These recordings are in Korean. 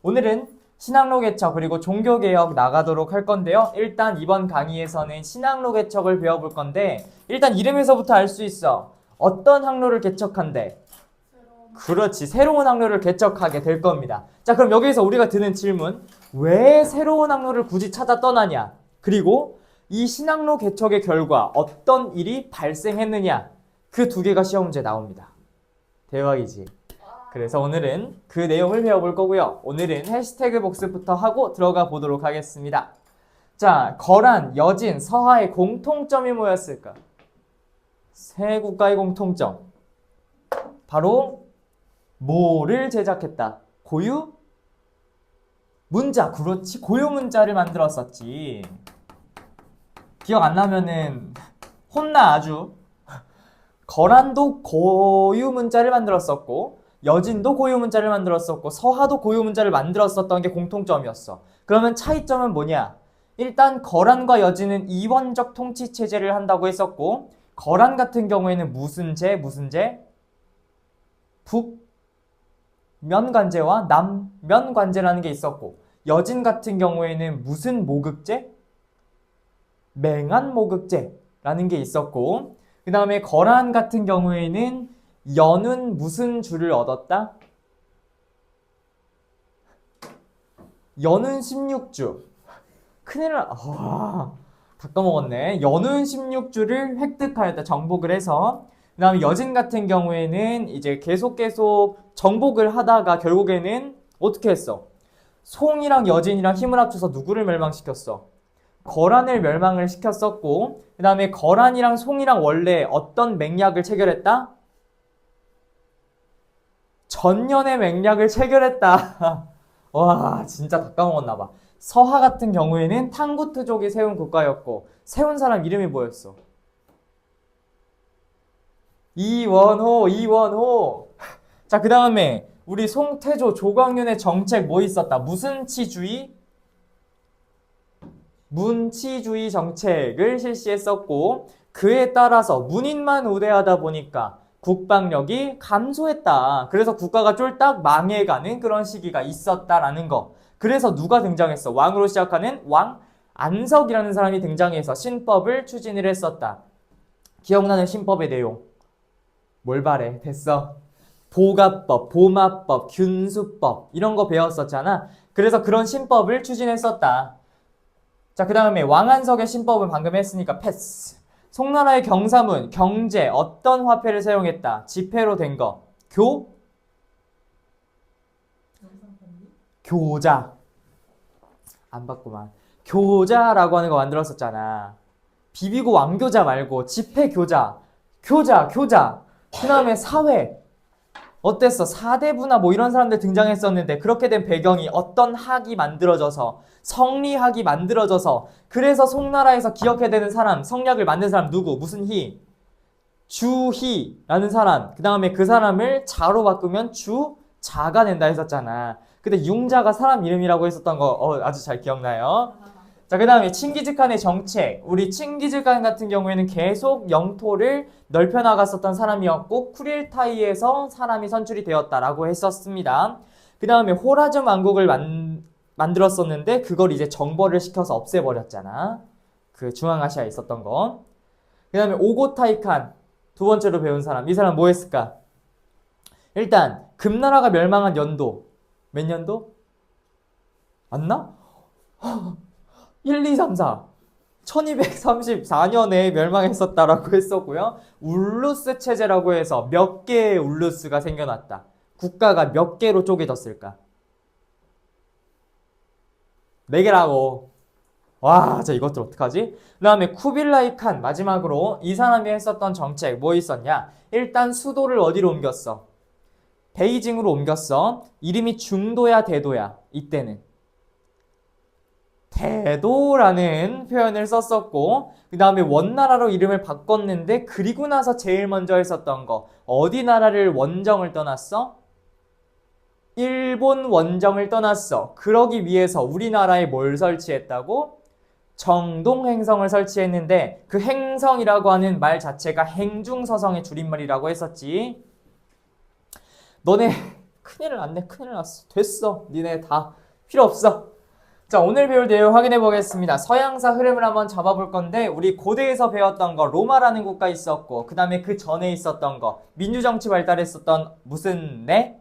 오늘은 신학로 개척 그리고 종교개혁 나가도록 할 건데요. 일단 이번 강의에서는 신학로 개척을 배워볼 건데 일단 이름에서부터 알 수 있어. 어떤 학로를 개척한대? 그렇지. 새로운 학로를 개척하게 될 겁니다. 자, 그럼 여기서 우리가 드는 질문. 왜 새로운 학로를 굳이 찾아 떠나냐? 그리고 이 신학로 개척의 결과 어떤 일이 발생했느냐? 그 두 개가 시험 문제에 나옵니다. 대박이지. 그래서 오늘은 그 내용을 배워볼 거고요. 오늘은 해시태그 복습부터 하고 들어가 보도록 하겠습니다. 자, 거란, 여진, 서하의 공통점이 뭐였을까? 세 국가의 공통점. 바로 뭐를 제작했다? 고유? 문자. 그렇지. 고유 문자를 만들었었지. 기억 안 나면은 혼나 아주. 거란도 고유 문자를 만들었었고 여진도 고유 문자를 만들었었고 서하도 고유 문자를 만들었었던 게 공통점이었어. 그러면 차이점은 뭐냐? 일단 거란과 여진은 이원적 통치 체제를 한다고 했었고 거란 같은 경우에는 무슨 제? 북면관제와 남면관제라는 게 있었고 여진 같은 경우에는 무슨 모극제? 맹한모극제라는 게 있었고 그 다음에 거란 같은 경우에는 연은 무슨 주를 얻었다? 연은 16주. 큰일 나. 다 까먹었네. 연은 16주를 획득하였다. 정복을 해서. 그 다음에 여진 같은 경우에는 이제 계속 정복을 하다가 결국에는 어떻게 했어? 송이랑 여진이랑 힘을 합쳐서 누구를 멸망시켰어? 거란을 멸망을 시켰었고 그 다음에 거란이랑 송이랑 원래 어떤 맹약을 체결했다? 전년의 맹약을 체결했다. 와, 진짜 다 까먹었나봐. 서하 같은 경우에는 탕구트족이 세운 국가였고 세운 사람 이름이 뭐였어? 이원호. 자, 그 다음에 우리 송태조, 조광윤의 정책 뭐 있었다? 문치주의 정책을 실시했었고 그에 따라서 문인만 우대하다 보니까 국방력이 감소했다. 그래서 국가가 쫄딱 망해가는 그런 시기가 있었다라는 거. 그래서 누가 등장했어? 왕으로 시작하는 왕 안석이라는 사람이 등장해서 신법을 추진을 했었다. 기억나는 신법의 내용. 뭘 바래? 됐어. 보가법, 보마법, 균수법 이런 거 배웠었잖아. 그래서 그런 신법을 추진했었다. 자, 그 다음에 왕안석의 신법은 방금 했으니까 패스. 송나라의 경사문, 경제, 어떤 화폐를 사용했다? 지폐로 된 거. 교자. 안 봤구만. 교자라고 하는 거 만들었었잖아. 비비고 왕교자 말고 지폐교자. 교자. 그 다음에 사회. 어땠어? 사대부나 뭐 이런 사람들 등장했었는데 그렇게 된 배경이 어떤 학이 만들어져서 성리학이 만들어져서 그래서 송나라에서 기억해야 되는 사람, 성략을 만든 사람 누구? 무슨 희? 주희라는 사람. 그 다음에 그 사람을 자로 바꾸면 주자가 된다 했었잖아. 근데 융자가 사람 이름이라고 했었던 거 아주 잘 기억나요? 자, 그 다음에 칭기즈칸의 정책. 우리 칭기즈칸 같은 경우에는 계속 영토를 넓혀 나갔었던 사람이었고 쿠릴타이에서 사람이 선출이 되었다라고 했었습니다. 그 다음에 호라즘 왕국을 만들었었는데 그걸 이제 정벌을 시켜서 없애버렸잖아. 그 중앙아시아에 있었던 거. 그 다음에 오고타이칸 두 번째로 배운 사람. 이 사람 뭐 했을까? 일단 금나라가 멸망한 연도 몇 년도? 맞나? 1, 2, 3, 4 1234년에 멸망했었다라고 했었고요. 울루스 체제라고 해서 몇 개의 울루스가 생겨났다. 국가가 몇 개로 쪼개졌을까? 4개라고. 와, 진짜 이것들 어떡하지? 그 다음에 쿠빌라이 칸 마지막으로 이 사람이 했었던 정책 뭐 있었냐? 일단 수도를 어디로 옮겼어? 베이징으로 옮겼어. 이름이 중도야 대도야? 이때는 대도라는 표현을 썼었고 그 다음에 원나라로 이름을 바꿨는데 그리고 나서 제일 먼저 했었던 거 어디 나라를 원정을 떠났어? 일본 원정을 떠났어. 그러기 위해서 우리나라에 뭘 설치했다고? 정동행성을 설치했는데 그 행성이라고 하는 말 자체가 행중서성의 줄임말이라고 했었지. 너네 큰일 났네. 큰일 났어. 됐어. 니네 다 필요 없어. 자, 오늘 배울 내용 확인해 보겠습니다. 서양사 흐름을 한번 잡아볼 건데 우리 고대에서 배웠던 거 로마라는 국가 있었고 그 다음에 그 전에 있었던 거 민주정치 발달했었던 무슨 네?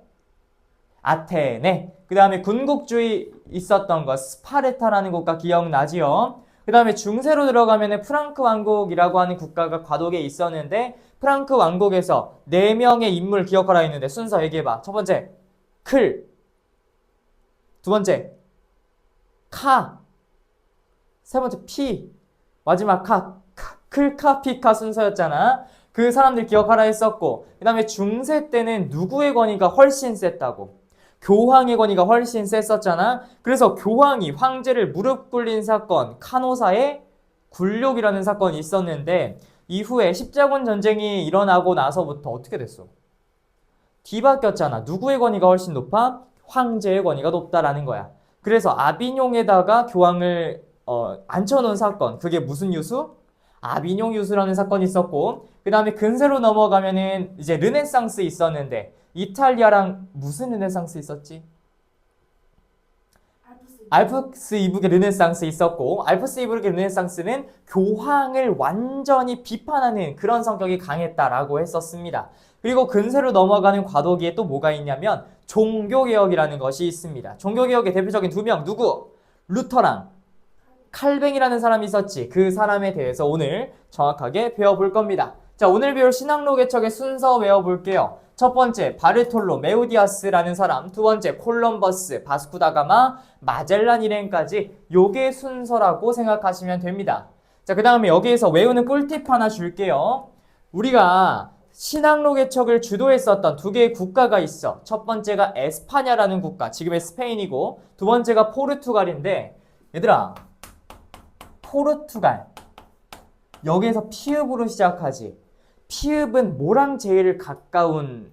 아테네. 그 다음에 군국주의 있었던 거 스파르타라는 국가 기억나지요? 그 다음에 중세로 들어가면 프랑크 왕국이라고 하는 국가가 과도기에 있었는데 프랑크 왕국에서 4명의 인물 기억하라 했는데 순서 얘기해봐. 첫 번째 클, 두 번째 카, 세 번째 피, 마지막 클카 피카 순서였잖아. 그 사람들 기억하라 했었고 그 다음에 중세 때는 누구의 권위가 훨씬 셌다고? 교황의 권위가 훨씬 셌었잖아. 그래서 교황이 황제를 무릎 꿇린 사건, 카노사의 굴욕이라는 사건이 있었는데 이후에 십자군 전쟁이 일어나고 나서부터 어떻게 됐어? 뒤바뀌었잖아. 누구의 권위가 훨씬 높아? 황제의 권위가 높다라는 거야. 그래서 아비뇽에다가 교황을 앉혀놓은 사건, 그게 무슨 유수? 아비뇽 유수라는 사건이 있었고 그 다음에 근세로 넘어가면은 이제 르네상스 있었는데 이탈리아랑 무슨 르네상스 있었지? 알프스 이북의 르네상스 있었고 알프스 이북의 르네상스는 교황을 완전히 비판하는 그런 성격이 강했다라고 했었습니다. 그리고 근세로 넘어가는 과도기에 또 뭐가 있냐면 종교개혁이라는 것이 있습니다. 종교개혁의 대표적인 2명 누구? 루터랑 칼뱅이라는 사람이 있었지. 그 사람에 대해서 오늘 정확하게 배워볼 겁니다. 자, 오늘 배울 신학로 개척의 순서 외워볼게요. 첫 번째 바르톨로 메우디아스라는 사람, 두 번째 콜럼버스, 바스쿠다가마, 마젤란 일행까지 요게 순서라고 생각하시면 됩니다. 자, 그 다음에 여기에서 외우는 꿀팁 하나 줄게요. 우리가 신학로 개척을 주도했었던 2개의 국가가 있어. 첫 번째가 에스파냐라는 국가, 지금의 스페인이고 두 번째가 포르투갈인데 얘들아 포르투갈 여기에서 피읍으로 시작하지. 피읍은 뭐랑 제일 가까운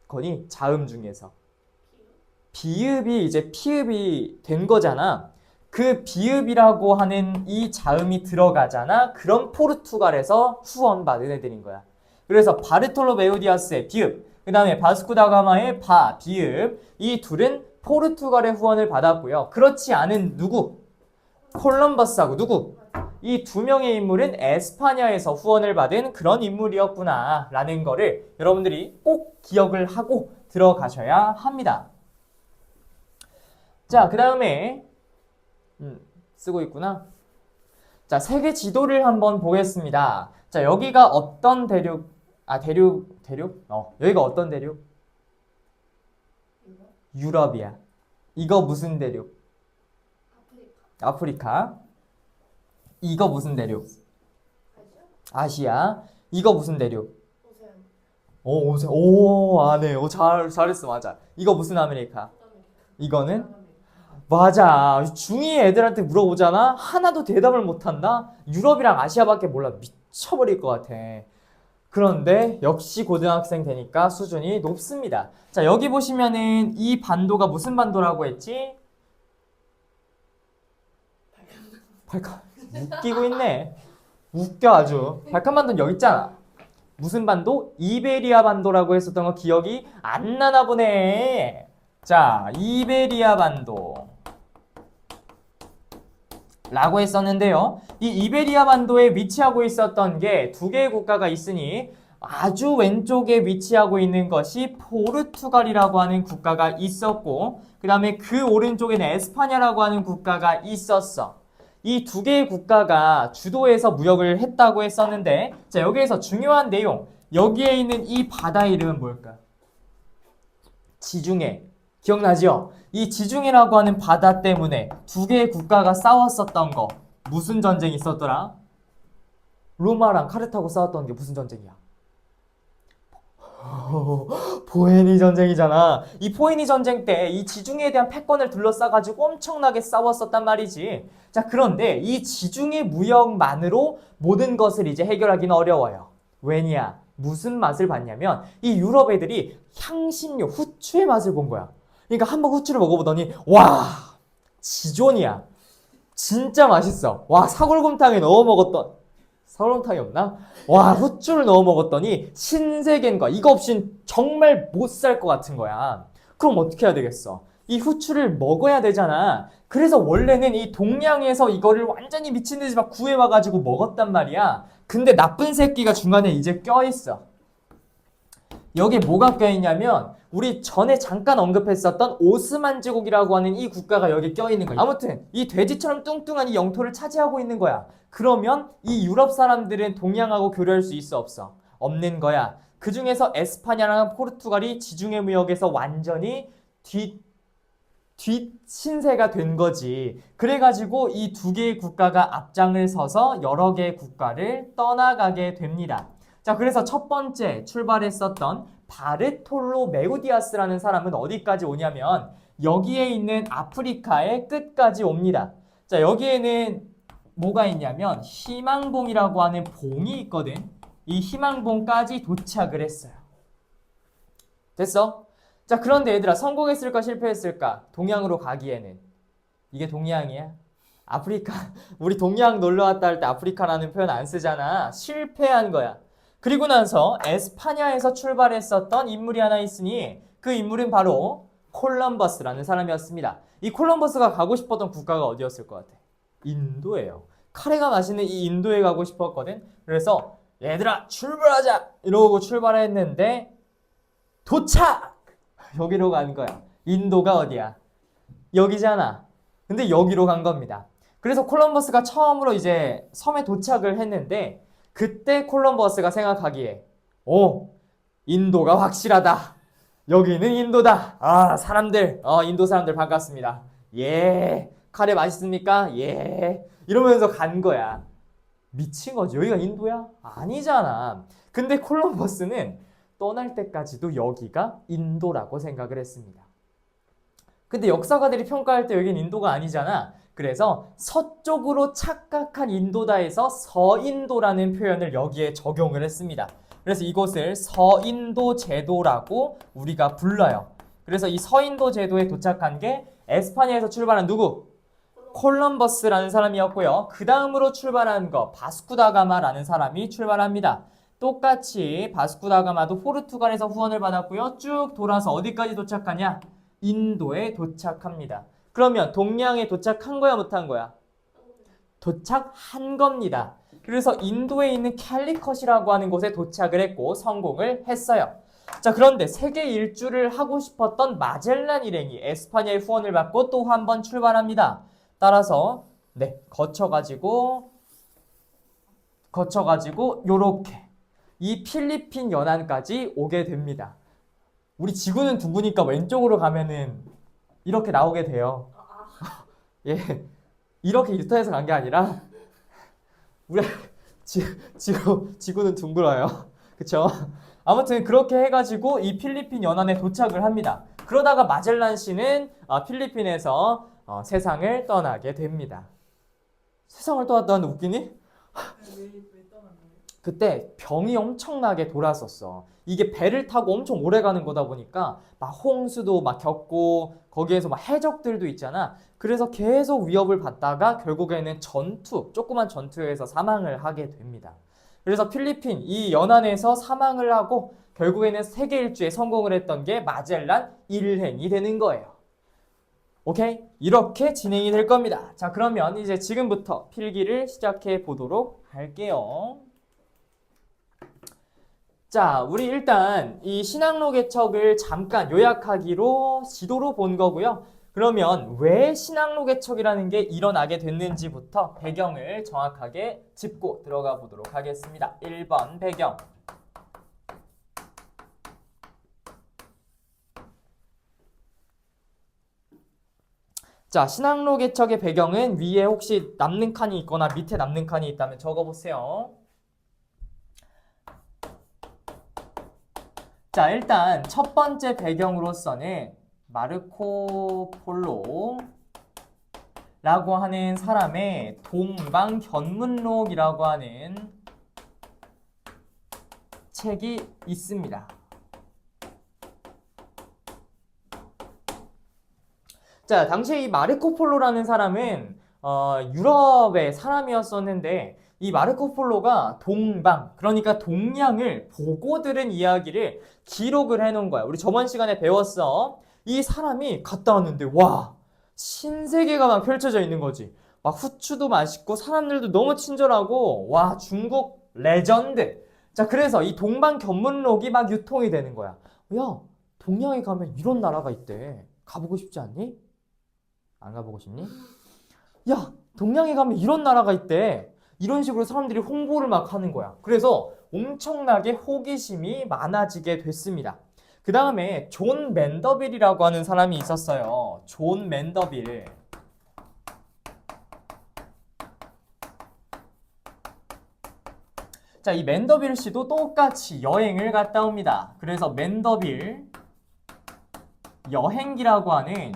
거니? 자음 중에서 비읍이 이제 피읍이 된 거잖아. 그 비읍이라고 하는 이 자음이 들어가잖아. 그럼 포르투갈에서 후원받은 애들인 거야. 그래서 바르톨로 메우디아스의 비읍, 그 다음에 바스쿠다가마의 바, 비읍, 이 둘은 포르투갈의 후원을 받았고요. 그렇지 않은 누구? 콜럼버스하고 누구? 이 2명의 인물은 에스파냐에서 후원을 받은 그런 인물이었구나 라는 거를 여러분들이 꼭 기억을 하고 들어가셔야 합니다. 자, 그 다음에 쓰고 있구나. 자, 세계 지도를 한번 보겠습니다. 자, 여기가 어떤 대륙? 여기가 어떤 대륙? 유럽이야. 이거 무슨 대륙? 아프리카. 이거 무슨 대륙? 아시아. 이거 무슨 대륙? 오세안. 오, 아네. 잘했어. 맞아. 이거 무슨 아메리카? 이거는? 맞아. 중2 애들한테 물어보잖아. 하나도 대답을 못한다? 유럽이랑 아시아밖에 몰라. 미쳐버릴 것 같아. 그런데 역시 고등학생 되니까 수준이 높습니다. 자, 여기 보시면은 이 반도가 무슨 반도라고 했지? 웃기고 있네. 웃겨 아주. 발칸반도는 여기 있잖아. 무슨 반도? 이베리아 반도라고 했었던 거 기억이 안 나나 보네. 자, 이베리아 반도 라고 했었는데요. 이 이베리아 반도에 위치하고 있었던 게 2개의 국가가 있으니 아주 왼쪽에 위치하고 있는 것이 포르투갈이라고 하는 국가가 있었고 그 다음에 그 오른쪽에는 에스파냐라고 하는 국가가 있었어. 이 2개의 국가가 주도해서 무역을 했다고 했었는데 자, 여기에서 중요한 내용, 여기에 있는 이 바다 이름은 뭘까? 지중해. 기억나죠? 이 지중해라고 하는 바다 때문에 2개의 국가가 싸웠었던 거 무슨 전쟁이 있었더라? 로마랑 카르타고 싸웠던 게 무슨 전쟁이야? 포에니 전쟁이잖아. 이 포에니 전쟁 때 이 지중해에 대한 패권을 둘러싸가지고 엄청나게 싸웠었단 말이지. 자, 그런데 이 지중해 무역만으로 모든 것을 이제 해결하기는 어려워요. 왜냐? 무슨 맛을 봤냐면 이 유럽 애들이 향신료, 후추의 맛을 본 거야. 그러니까 한번 후추를 먹어보더니 와, 지존이야. 진짜 맛있어. 와, 사골곰탕에 넣어 먹었던 사골곰탕이 없나? 와, 후추를 넣어 먹었더니 신세계인 거야. 이거 없인 정말 못 살 것 같은 거야. 그럼 어떻게 해야 되겠어? 이 후추를 먹어야 되잖아. 그래서 원래는 이 동양에서 이거를 완전히 미친 듯이 막 구해와가지고 먹었단 말이야. 근데 나쁜 새끼가 중간에 이제 껴있어. 여기에 뭐가 껴있냐면 우리 전에 잠깐 언급했었던 오스만 제국이라고 하는 이 국가가 여기 껴있는 거야. 아무튼 이 돼지처럼 뚱뚱한 이 영토를 차지하고 있는 거야. 그러면 이 유럽 사람들은 동양하고 교류할 수 있어 없어? 없는 거야. 그 중에서 에스파냐랑 포르투갈이 지중해 무역에서 완전히 뒷신세가 된 거지. 그래가지고 이 두 개의 국가가 앞장을 서서 여러 개의 국가를 떠나가게 됩니다. 자, 그래서 첫 번째 출발했었던 바르톨로 메우디아스라는 사람은 어디까지 오냐면 여기에 있는 아프리카의 끝까지 옵니다. 자, 여기에는 뭐가 있냐면 희망봉이라고 하는 봉이 있거든. 이 희망봉까지 도착을 했어요. 됐어? 자, 그런데 얘들아, 성공했을까 실패했을까? 동양으로 가기에는 이게 동양이야? 아프리카. 우리 동양 놀러 왔다 할 때 아프리카라는 표현 안 쓰잖아. 실패한 거야. 그리고 나서 에스파냐에서 출발했었던 인물이 하나 있으니 그 인물은 바로 콜럼버스라는 사람이었습니다. 이 콜럼버스가 가고 싶었던 국가가 어디였을 것 같아? 인도예요. 카레가 맛있는 이 인도에 가고 싶었거든. 그래서 얘들아 출발하자 이러고 출발했는데 도착! 여기로 간 거야. 인도가 어디야? 여기잖아. 근데 여기로 간 겁니다. 그래서 콜럼버스가 처음으로 이제 섬에 도착을 했는데 그때 콜럼버스가 생각하기에 인도가 확실하다. 여기는 인도다. 아, 사람들, 인도 사람들 반갑습니다. 예, 카레 맛있습니까? 예, 이러면서 간 거야. 미친 거지. 여기가 인도야? 아니잖아. 근데 콜럼버스는 떠날 때까지도 여기가 인도라고 생각을 했습니다. 근데 역사가들이 평가할 때 여긴 인도가 아니잖아. 그래서 서쪽으로 착각한 인도다에서 서인도라는 표현을 여기에 적용을 했습니다. 그래서 이곳을 서인도 제도라고 우리가 불러요. 그래서 이 서인도 제도에 도착한 게 에스파냐에서 출발한 누구? 콜럼버스라는 사람이었고요. 그 다음으로 출발한 거 바스쿠다가마라는 사람이 출발합니다. 똑같이 바스쿠다가마도 포르투갈에서 후원을 받았고요. 쭉 돌아서 어디까지 도착하냐? 인도에 도착합니다. 그러면 동양에 도착한 거야 못한 거야? 도착한 겁니다. 그래서 인도에 있는 캘리컷이라고 하는 곳에 도착을 했고 성공을 했어요. 자, 그런데 세계 일주를 하고 싶었던 마젤란 일행이 에스파냐의 후원을 받고 또 한 번 출발합니다. 따라서 거쳐가지고 요렇게 이 필리핀 연안까지 오게 됩니다. 우리 지구는 둥그니까 왼쪽으로 가면은 이렇게 나오게 돼요. 예, 이렇게 유턴해서 간 게 아니라 우리 지구는 둥글어요. 그쵸? 아무튼 그렇게 해가지고 이 필리핀 연안에 도착을 합니다. 그러다가 마젤란 씨는 필리핀에서 세상을 떠나게 됩니다. 세상을 떠났다는 웃기니? 왜 떠났나요? 그때 병이 엄청나게 돌았었어. 이게 배를 타고 엄청 오래 가는 거다 보니까 막 홍수도 막 겪고 거기에서 막 해적들도 있잖아. 그래서 계속 위협을 받다가 결국에는 조그만 전투에서 사망을 하게 됩니다. 그래서 필리핀 이 연안에서 사망을 하고 결국에는 세계 일주에 성공을 했던 게 마젤란 1행이 되는 거예요. 오케이? 이렇게 진행이 될 겁니다. 자, 그러면 이제 지금부터 필기를 시작해 보도록 할게요. 자, 우리 일단 이 신항로 개척을 잠깐 요약하기로 지도로 본 거고요. 그러면 왜 신항로 개척이라는 게 일어나게 됐는지부터 배경을 정확하게 짚고 들어가 보도록 하겠습니다. 1번 배경. 자, 신항로 개척의 배경은 위에 혹시 남는 칸이 있거나 밑에 남는 칸이 있다면 적어보세요. 자, 일단 첫 번째 배경으로서는 마르코 폴로라고 하는 사람의 동방견문록이라고 하는 책이 있습니다. 자, 당시에 이 마르코 폴로라는 사람은 유럽의 사람이었었는데 이 마르코 폴로가 동방, 그러니까 동양을 보고 들은 이야기를 기록을 해놓은 거야. 우리 저번 시간에 배웠어. 이 사람이 갔다 왔는데 와, 신세계가 막 펼쳐져 있는 거지. 막 후추도 맛있고 사람들도 너무 친절하고 와, 중국 레전드. 자, 그래서 이 동방견문록이 막 유통이 되는 거야. 야, 동양에 가면 이런 나라가 있대. 가보고 싶지 않니? 안 가보고 싶니? 야, 동양에 가면 이런 나라가 있대. 이런 식으로 사람들이 홍보를 막 하는 거야. 그래서 엄청나게 호기심이 많아지게 됐습니다. 그 다음에 존 맨더빌이라고 하는 사람이 있었어요. 존 맨더빌. 자, 이 맨더빌 씨도 똑같이 여행을 갔다 옵니다. 그래서 맨더빌 여행기라고 하는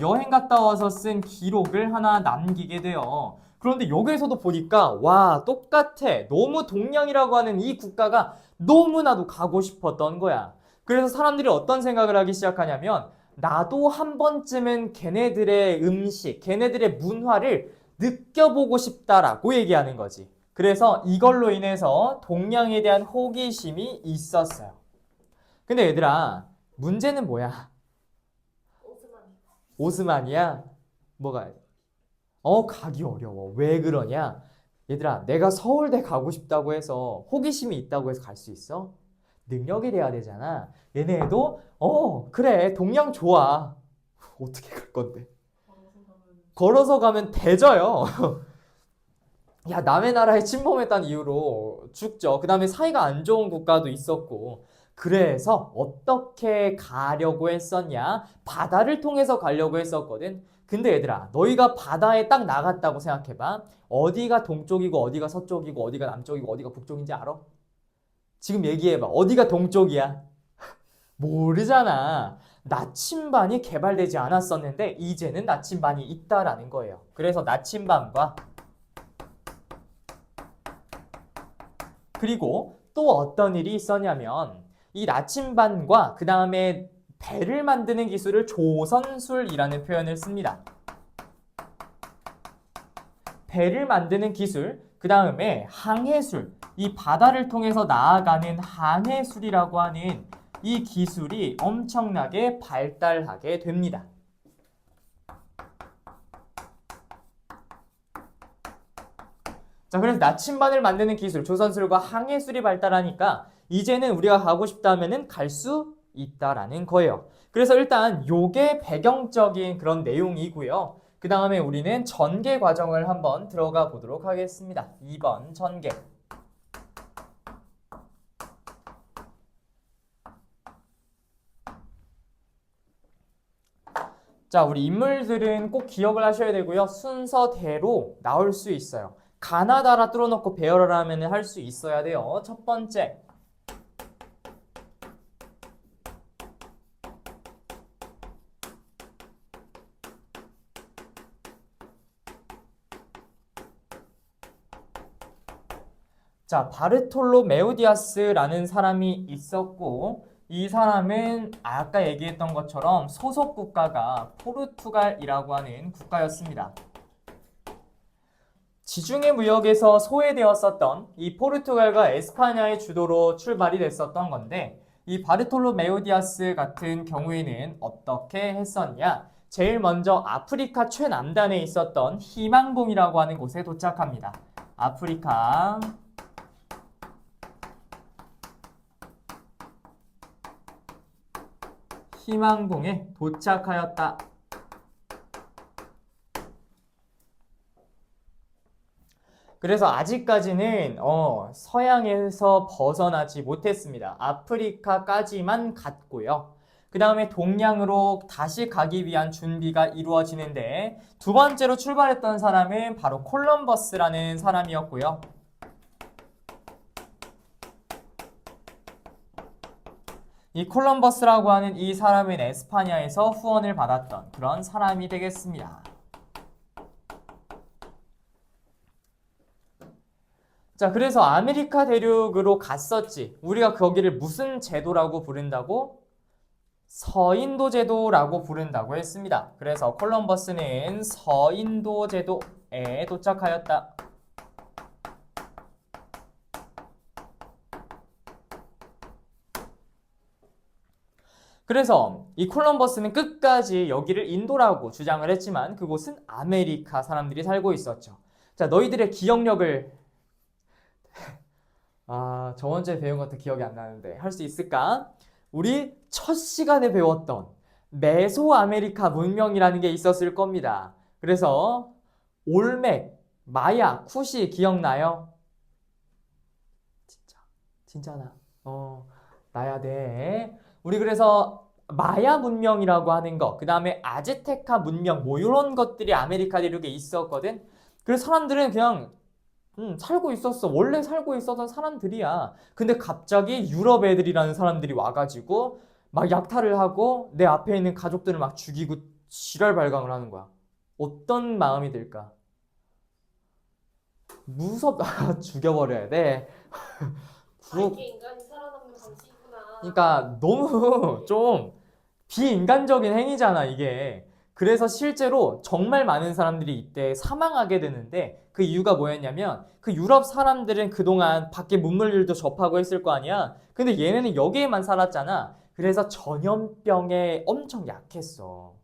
여행 갔다 와서 쓴 기록을 하나 남기게 돼요. 그런데 여기에서도 보니까 와, 똑같아. 너무 동양이라고 하는 이 국가가 너무나도 가고 싶었던 거야. 그래서 사람들이 어떤 생각을 하기 시작하냐면 나도 한 번쯤은 걔네들의 음식, 걔네들의 문화를 느껴보고 싶다라고 얘기하는 거지. 그래서 이걸로 인해서 동양에 대한 호기심이 있었어요. 근데 얘들아, 문제는 뭐야? 오스만이야? 뭐가? 가기 어려워. 왜 그러냐? 얘들아, 내가 서울대 가고 싶다고 해서 호기심이 있다고 해서 갈 수 있어? 능력이 돼야 되잖아. 얘네도 그래, 동양 좋아. 어떻게 갈 건데? 걸어서 가면 대져요. 야, 남의 나라에 침범했다는 이유로 죽죠. 그 다음에 사이가 안 좋은 국가도 있었고. 그래서 어떻게 가려고 했었냐? 바다를 통해서 가려고 했었거든. 근데 얘들아, 너희가 바다에 딱 나갔다고 생각해봐. 어디가 동쪽이고 어디가 서쪽이고 어디가 남쪽이고 어디가 북쪽인지 알아? 지금 얘기해봐. 어디가 동쪽이야? 모르잖아. 나침반이 개발되지 않았었는데 이제는 나침반이 있다라는 거예요. 그래서 나침반과 그리고 또 어떤 일이 있었냐면 이 나침반과 그 다음에 배를 만드는 기술을 조선술이라는 표현을 씁니다. 배를 만드는 기술, 그 다음에 항해술, 이 바다를 통해서 나아가는 항해술이라고 하는 이 기술이 엄청나게 발달하게 됩니다. 자, 그래서 나침반을 만드는 기술, 조선술과 항해술이 발달하니까 이제는 우리가 가고 싶다면은 갈 수 있다라는 거예요. 그래서 일단 요게 배경적인 그런 내용이고요. 그 다음에 우리는 전개 과정을 한번 들어가 보도록 하겠습니다. 2번 전개. 자, 우리 인물들은 꼭 기억을 하셔야 되고요. 순서대로 나올 수 있어요. 가나다라 뚫어놓고 배열을 하면 할 수 있어야 돼요. 첫 번째. 자, 바르톨로 메우디아스라는 사람이 있었고 이 사람은 아까 얘기했던 것처럼 소속 국가가 포르투갈이라고 하는 국가였습니다. 지중해 무역에서 소외되었었던 이 포르투갈과 에스파냐의 주도로 출발이 됐었던 건데 이 바르톨로 메우디아스 같은 경우에는 어떻게 했었냐? 제일 먼저 아프리카 최남단에 있었던 희망봉이라고 하는 곳에 도착합니다. 아프리카 희망봉에 도착하였다. 그래서 아직까지는 서양에서 벗어나지 못했습니다. 아프리카까지만 갔고요. 그 다음에 동양으로 다시 가기 위한 준비가 이루어지는데 두 번째로 출발했던 사람은 바로 콜럼버스라는 사람이었고요. 이 콜럼버스라고 하는 이 사람은 에스파냐에서 후원을 받았던 그런 사람이 되겠습니다. 자, 그래서 아메리카 대륙으로 갔었지. 우리가 거기를 무슨 제도라고 부른다고? 서인도 제도라고 부른다고 했습니다. 그래서 콜럼버스는 서인도 제도에 도착하였다. 그래서 이 콜럼버스는 끝까지 여기를 인도라고 주장을 했지만 그곳은 아메리카 사람들이 살고 있었죠. 자, 너희들의 기억력을 저번 주에 배운 것도 기억이 안 나는데 할 수 있을까? 우리 첫 시간에 배웠던 메소아메리카 문명이라는 게 있었을 겁니다. 그래서 올맥, 마야, 쿠시 기억나요? 진짜나. 나야 돼. 우리 그래서 마야 문명이라고 하는 거, 그 다음에 아즈테카 문명, 뭐 이런 것들이 아메리카 대륙에 있었거든. 그래서 사람들은 그냥 살고 있었어. 원래 살고 있었던 사람들이야. 근데 갑자기 유럽 애들이라는 사람들이 와가지고 막 약탈을 하고 내 앞에 있는 가족들을 막 죽이고 지랄 발광을 하는 거야. 어떤 마음이 들까? 무섭다. 죽여버려야 돼. 이게 인간이 살아남는 방식이구나. 그러니까 너무 좀 비인간적인 행위잖아, 이게. 그래서 실제로 정말 많은 사람들이 이때 사망하게 되는데 그 이유가 뭐였냐면 그 유럽 사람들은 그동안 밖에 문물들도 접하고 했을 거 아니야. 근데 얘네는 여기에만 살았잖아. 그래서 전염병에 엄청 약했어.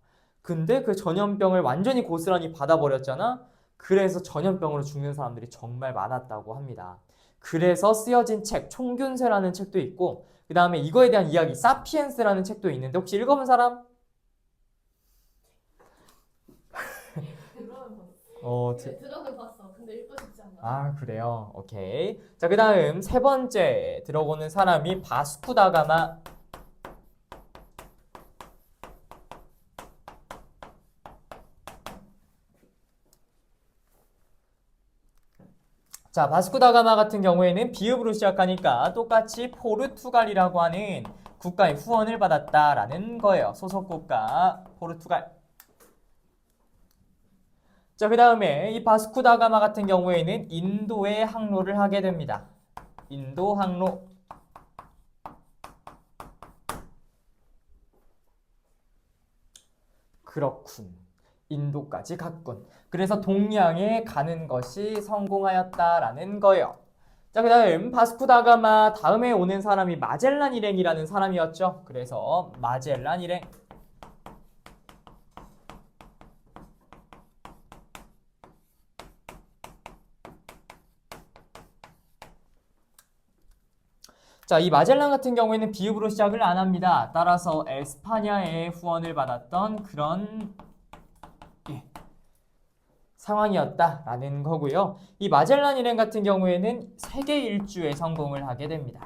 근데 그 전염병을 완전히 고스란히 받아버렸잖아. 그래서 전염병으로 죽는 사람들이 정말 많았다고 합니다. 그래서 쓰여진 책, 총균세라는 책도 있고 그 다음에 이거에 대한 이야기, 사피엔스라는 책도 있는데 혹시 읽어본 사람? 들어는 봤어. 근데 읽고 싶지 않아. 그래요. 오케이. 자, 그 다음 세 번째 들어보는 사람이 바스쿠다가마. 자, 바스쿠다가마 같은 경우에는 비읍으로 시작하니까 똑같이 포르투갈이라고 하는 국가의 후원을 받았다라는 거예요. 소속 국가 포르투갈. 자, 그 다음에 이 바스쿠다가마 같은 경우에는 인도에 항로를 하게 됩니다. 인도 항로. 그렇군. 인도까지 갔군. 그래서 동양에 가는 것이 성공하였다라는 거예요. 자, 그 다음 바스쿠다가마 다음에 오는 사람이 마젤란 일행이라는 사람이었죠. 그래서 마젤란 일행. 자, 이 마젤란 같은 경우에는 비읍으로 시작을 안 합니다. 따라서 에스파냐의 후원을 받았던 그런 상황이었다라는 거고요. 이 마젤란 일행 같은 경우에는 세계 일주에 성공을 하게 됩니다.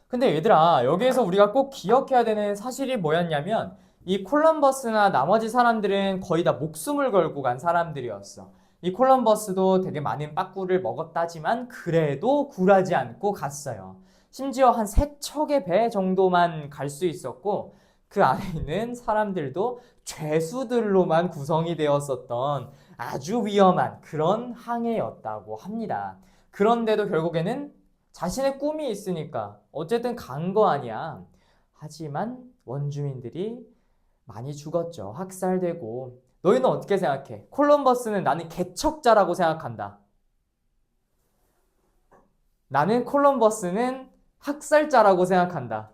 근데 얘들아, 여기에서 우리가 꼭 기억해야 되는 사실이 뭐였냐면 이 콜럼버스나 나머지 사람들은 거의 다 목숨을 걸고 간 사람들이었어. 이 콜럼버스도 되게 많은 빠꾸를 먹었다지만 그래도 굴하지 않고 갔어요. 심지어 한 3척의 배 정도만 갈 수 있었고 그 안에 있는 사람들도 죄수들로만 구성이 되었었던 아주 위험한 그런 항해였다고 합니다. 그런데도 결국에는 자신의 꿈이 있으니까 어쨌든 간 거 아니야. 하지만 원주민들이 많이 죽었죠. 학살되고. 너희는 어떻게 생각해? 콜럼버스는 나는 개척자라고 생각한다. 나는 콜럼버스는 학살자라고 생각한다.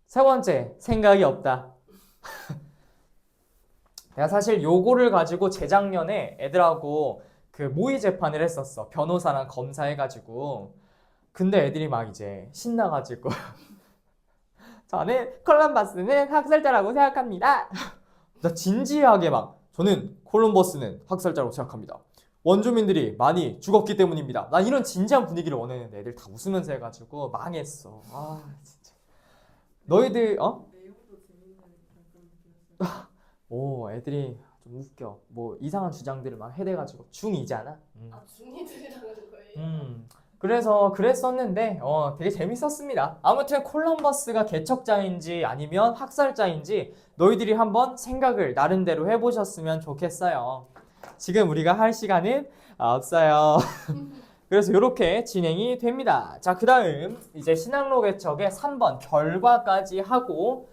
세 번째, 생각이 없다. 내가 사실 요거를 가지고 재작년에 애들하고 그 모의 재판을 했었어. 변호사랑 검사 해가지고. 근데 애들이 막 이제 신나가지고 저는 콜럼버스는 학살자라고 생각합니다. 나 진지하게 막 저는 콜럼버스는 학살자라고 생각합니다. 원주민들이 많이 죽었기 때문입니다. 난 이런 진지한 분위기를 원했는데 애들 다 웃으면서 해가지고 망했어. 진짜. 너희들 내용도 재밌는 그런 오, 애들이 좀 웃겨. 뭐 이상한 주장들을 막 해대가지고 중2잖아. 중이들이라는 거예요. 그래서 그랬었는데 되게 재밌었습니다. 아무튼 콜럼버스가 개척자인지 아니면 학살자인지 너희들이 한번 생각을 나름대로 해보셨으면 좋겠어요. 지금 우리가 할 시간은 없어요. 그래서 이렇게 진행이 됩니다. 자, 그 다음 이제 신학로 개척의 3번 결과까지 하고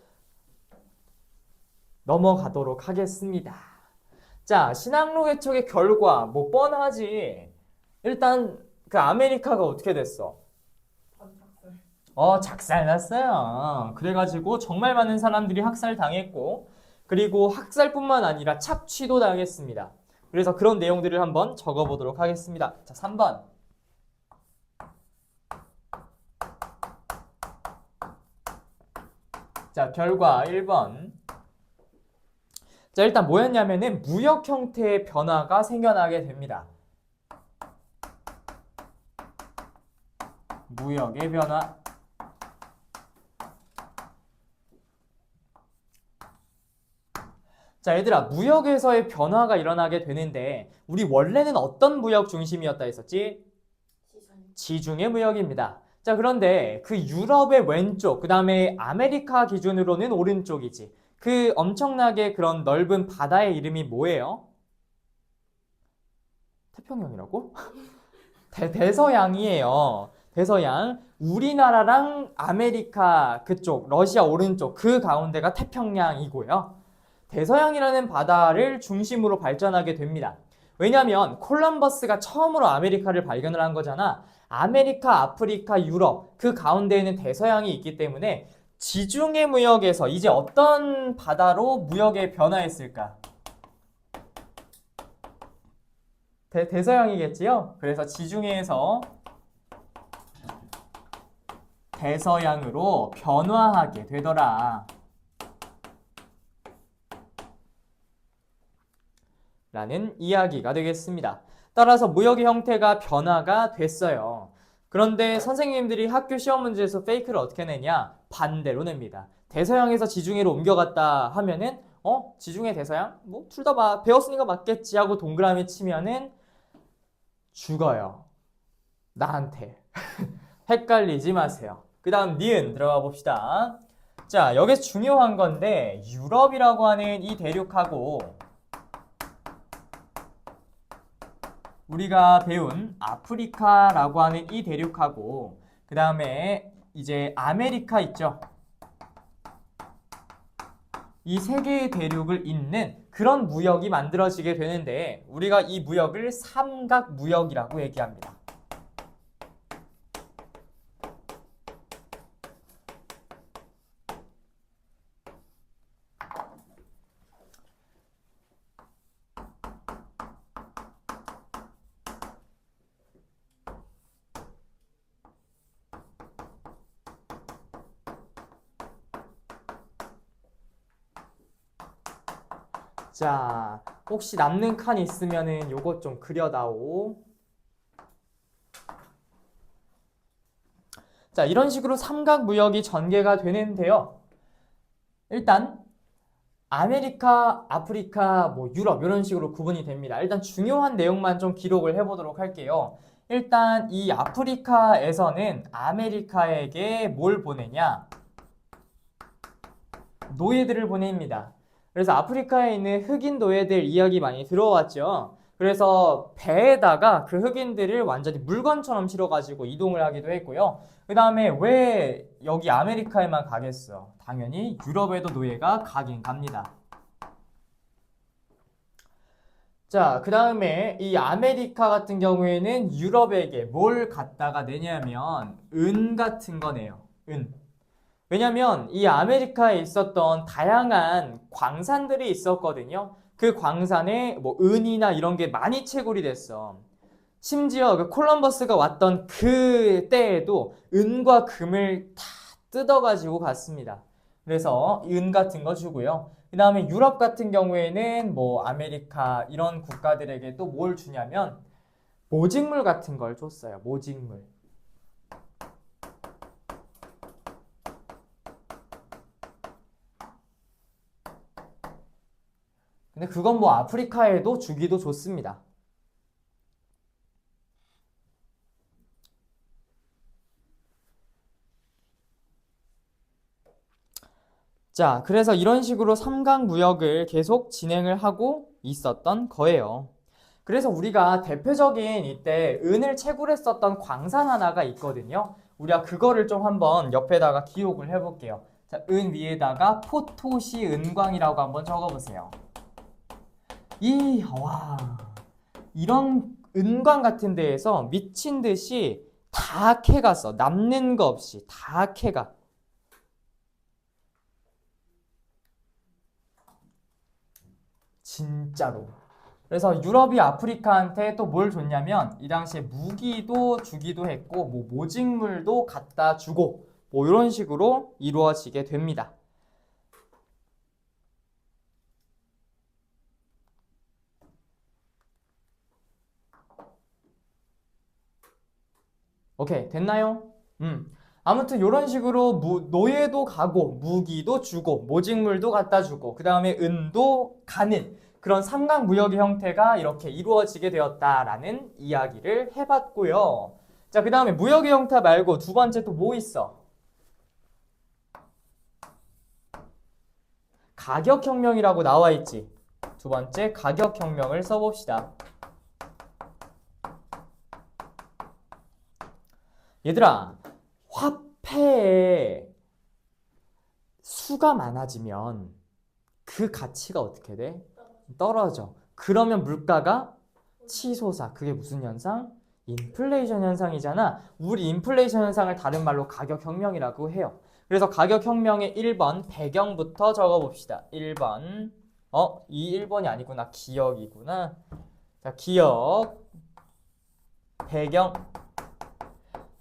넘어가도록 하겠습니다. 자, 신학로 개척의 결과 뭐 뻔하지. 일단 그 아메리카가 어떻게 됐어? 반작살. 작살났어요. 그래가지고 정말 많은 사람들이 학살당했고, 그리고 학살뿐만 아니라 착취도 당했습니다. 그래서 그런 내용들을 한번 적어보도록 하겠습니다. 자, 3번. 자, 결과 1번. 자, 일단 뭐였냐면은 무역 형태의 변화가 생겨나게 됩니다. 무역의 변화. 자, 얘들아, 무역에서의 변화가 일어나게 되는데 우리 원래는 어떤 무역 중심이었다 했었지? 지중해 무역입니다. 자, 그런데 그 유럽의 왼쪽, 그 다음에 아메리카 기준으로는 오른쪽이지. 그 엄청나게 그런 넓은 바다의 이름이 뭐예요? 태평양이라고? 대서양이에요. 대서양. 우리나라랑 아메리카 그쪽, 러시아 오른쪽 그 가운데가 태평양이고요. 대서양이라는 바다를 중심으로 발전하게 됩니다. 왜냐하면 콜럼버스가 처음으로 아메리카를 발견을 한 거잖아. 아메리카, 아프리카, 유럽 그 가운데에는 대서양이 있기 때문에 지중해 무역에서 이제 어떤 바다로 무역에 변화했을까? 대서양이겠지요? 그래서 지중해에서 대서양으로 변화하게 되더라. 라는 이야기가 되겠습니다. 따라서 무역의 형태가 변화가 됐어요. 그런데 선생님들이 학교 시험 문제에서 페이크를 어떻게 내냐? 반대로 냅니다. 대서양에서 지중해로 옮겨갔다 하면은 지중해 대서양? 뭐 둘 다 배웠으니까 맞겠지 하고 동그라미 치면은 죽어요. 나한테. 헷갈리지 마세요. 그 다음 니은 들어가 봅시다. 자, 여기서 중요한 건데 유럽이라고 하는 이 대륙하고 우리가 배운 아프리카라고 하는 이 대륙하고 그 다음에 이제 아메리카 있죠. 이 세 개의 대륙을 잇는 그런 무역이 만들어지게 되는데 우리가 이 무역을 삼각무역이라고 얘기합니다. 자, 혹시 남는 칸 있으면은 요것 좀 그려다오. 자, 이런 식으로 삼각무역이 전개가 되는데요. 일단 아메리카, 아프리카, 뭐 유럽 이런 식으로 구분이 됩니다. 일단 중요한 내용만 좀 기록을 해보도록 할게요. 일단 이 아프리카에서는 아메리카에게 뭘 보내냐? 노예들을 보냅니다. 그래서 아프리카에 있는 흑인 노예들 이야기 많이 들어왔죠. 그래서 배에다가 그 흑인들을 완전히 물건처럼 실어가지고 이동을 하기도 했고요. 그 다음에 왜 여기 아메리카에만 가겠어? 당연히 유럽에도 노예가 가긴 갑니다. 자, 그 다음에 이 아메리카 같은 경우에는 유럽에게 뭘 갖다가 내냐면 은 같은 거네요. 은. 왜냐면 이 아메리카에 있었던 다양한 광산들이 있었거든요. 그 광산에 뭐 은이나 이런 게 많이 채굴이 됐어. 심지어 그 콜럼버스가 왔던 그 때에도 은과 금을 다 뜯어가지고 갔습니다. 그래서 은 같은 거 주고요. 그 다음에 유럽 같은 경우에는 뭐 아메리카 이런 국가들에게 또 뭘 주냐면 모직물 같은 걸 줬어요. 모직물. 근데 그건 뭐 아프리카에도 주기도 좋습니다. 자, 그래서 이런 식으로 삼각무역을 계속 진행을 하고 있었던 거예요. 그래서 우리가 대표적인 이때 은을 채굴했었던 광산 하나가 있거든요. 우리가 그거를 좀 한번 옆에다가 기록을 해볼게요. 자, 은 위에다가 포토시 은광이라고 한번 적어보세요. 이런 은광 같은 데에서 미친 듯이 다 캐갔어. 남는 거 없이 다 캐가. 진짜로. 그래서 유럽이 아프리카한테 또 뭘 줬냐면 이 당시에 무기도 주기도 했고 뭐 모직물도 갖다 주고 뭐 이런 식으로 이루어지게 됩니다. 오케이, 됐나요? 아무튼 이런 식으로 노예도 가고 무기도 주고 모직물도 갖다 주고 그 다음에 은도 가는 그런 삼각무역의 형태가 이렇게 이루어지게 되었다라는 이야기를 해봤고요. 자, 그 다음에 무역의 형태 말고 두 번째 또 뭐 있어? 가격혁명이라고 나와 있지. 두 번째 가격혁명을 써봅시다. 얘들아, 화폐의 수가 많아지면 그 가치가 어떻게 돼? 떨어져. 그러면 물가가 치솟아. 그게 무슨 현상? 인플레이션 현상이잖아. 우리 인플레이션 현상을 다른 말로 가격혁명이라고 해요. 그래서 가격혁명의 1번 배경부터 적어봅시다. 1번. 이 1번이 아니구나. 기억이구나. 자, 기억. 배경.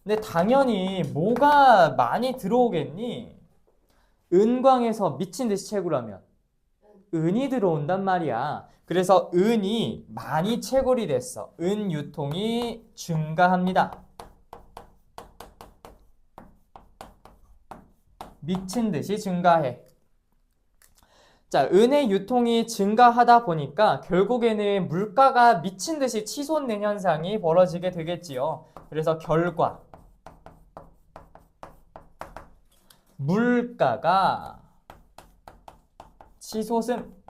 근데 당연히 뭐가 많이 들어오겠니? 은광에서 미친 듯이 채굴하면 은이 들어온단 말이야. 그래서 은이 많이 채굴이 됐어. 은 유통이 증가합니다. 미친 듯이 증가해. 자, 은의 유통이 증가하다 보니까 결국에는 물가가 미친 듯이 치솟는 현상이 벌어지게 되겠지요. 그래서 결과 물가가 치솟음.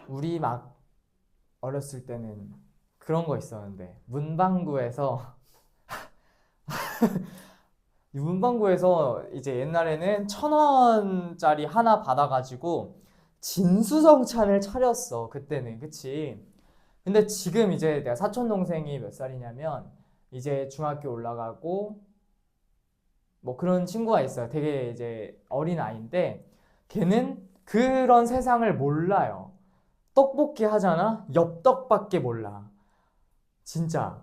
우리 막 어렸을 때는 그런 거 있었는데 문방구에서 문방구에서 이제 옛날에는 1,000원짜리 하나 받아가지고 진수성찬을 차렸어. 그때는. 그치? 근데 지금 이제 내가 사촌 동생이 몇 살이냐면 이제 중학교 올라가고 뭐 그런 친구가 있어요. 되게 이제 어린 아이인데 걔는 그런 세상을 몰라요. 떡볶이 하잖아? 엽떡밖에 몰라. 진짜.